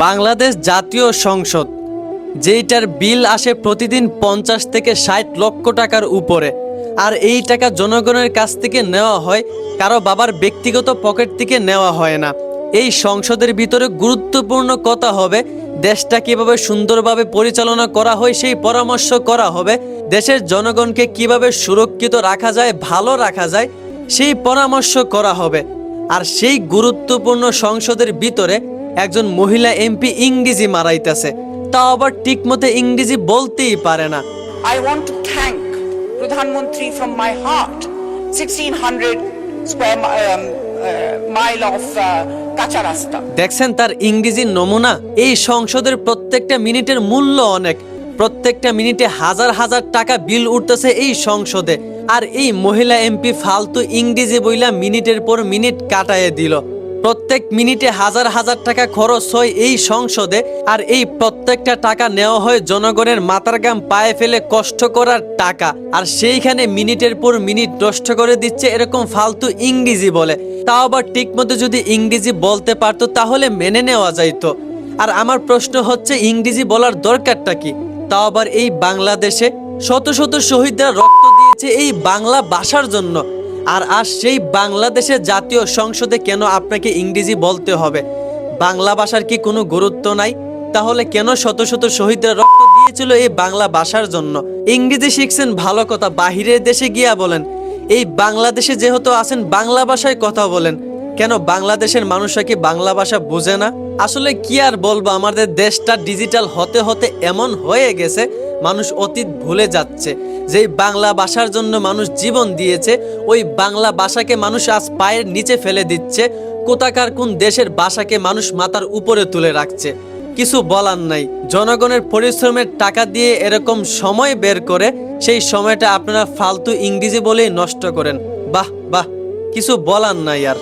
বাংলাদেশ জাতীয় সংসদ যেইটার বিল আসে প্রতিদিন 50 থেকে 60 লক্ষ টাকার উপরে, আর এই টাকা জনগণের কাছ থেকে নেওয়া হয়, কারো বাবার ব্যক্তিগত পকেট থেকে নেওয়া হয় না। এই সংসদের ভিতরে গুরুত্বপূর্ণ কথা হবে দেশটা কিভাবে সুন্দরভাবে পরিচালনা করা হয় সেই পরামর্শ করা হবে, দেশের জনগণকে কিভাবে সুরক্ষিত রাখা যায়, ভালো রাখা যায় সেই পরামর্শ করা হবে। আর সেই গুরুত্বপূর্ণ সংসদের ভিতরে একজন মহিলা এমপি ইংরেজি মারাইতেছে, তাও আবার ঠিক মতো ইংরেজি বলতেই পারে না। I want to thank Pradhan Mantri from my heart. 1600 square mile of কাঁচা রাস্তা। দেখছেন তার ইংরেজির নমুনা। এই সংসদের প্রত্যেকটা মিনিটের মূল্য অনেক, প্রত্যেকটা মিনিটে হাজার হাজার টাকা বিল উঠতেছে এই সংসদে, আর এই মহিলা এমপি ফালতু ইংরেজি বইলা মিনিটের পর মিনিট কাটায় দিল। প্রত্যেক মিনিটে হাজার হাজার টাকা খরচ হয় এই সংসদে, আর এই প্রত্যেকটা টাকা নেওয়া হয় জনগণের মাথার ঘাম পায়ে ফেলে কষ্ট করার টাকা, আর সেইখানে মিনিটের পর মিনিট নষ্ট করে দিচ্ছে এরকম ফালতু ইংরেজি বলে। তাও আবার ঠিক মতো যদি ইংরেজি বলতে পারতো তাহলে মেনে নেওয়া যাইতো। আর আমার প্রশ্ন হচ্ছে ইংরেজি বলার দরকারটা কি? তাও আবার এই বাংলাদেশে শত শত শহীদরা রক্ত দিয়েছে এই বাংলা ভাষার জন্য, আর আজ সেই বাংলাদেশের জাতীয় সংসদে কেন আপনাকে ইংরেজি বলতে হবে? বাংলা ভাষার কি কোনো গুরুত্ব নাই? তাহলে কেন শত শত শহীদরা রক্ত দিয়েছিল এই বাংলা ভাষার জন্য? ইংরেজি শিখছেন ভালো কথা, বাহিরের দেশে গিয়া বলেন। এই বাংলাদেশে যেহেতু আছেন বাংলা ভাষায় কথা বলেন। কেন বাংলাদেশের মানুষরা কি বাংলা ভাষা বোঝে না? আসলে কি আর বলবো, আমাদের দেশটা ডিজিটাল হতে হতে এমন হয়ে গেছে মানুষ অতীত ভুলে যাচ্ছে। যেই বাংলা ভাষার জন্য মানুষ জীবন দিয়েছে, ওই বাংলা ভাষাকে মানুষ আজ পায়ের নিচে ফেলে দিচ্ছে। কোথাকার কোন দেশের ভাষাকে মানুষ মাথার উপরে তুলে রাখছে। কিছু বলার নাই। জনগণের পরিশ্রমের টাকা দিয়ে এরকম সময় বের করে সেই সময়টা আপনারা ফালতু ইংরেজি বলেই নষ্ট করেন। বাহ বাহ, কিছু বলার নাই আর।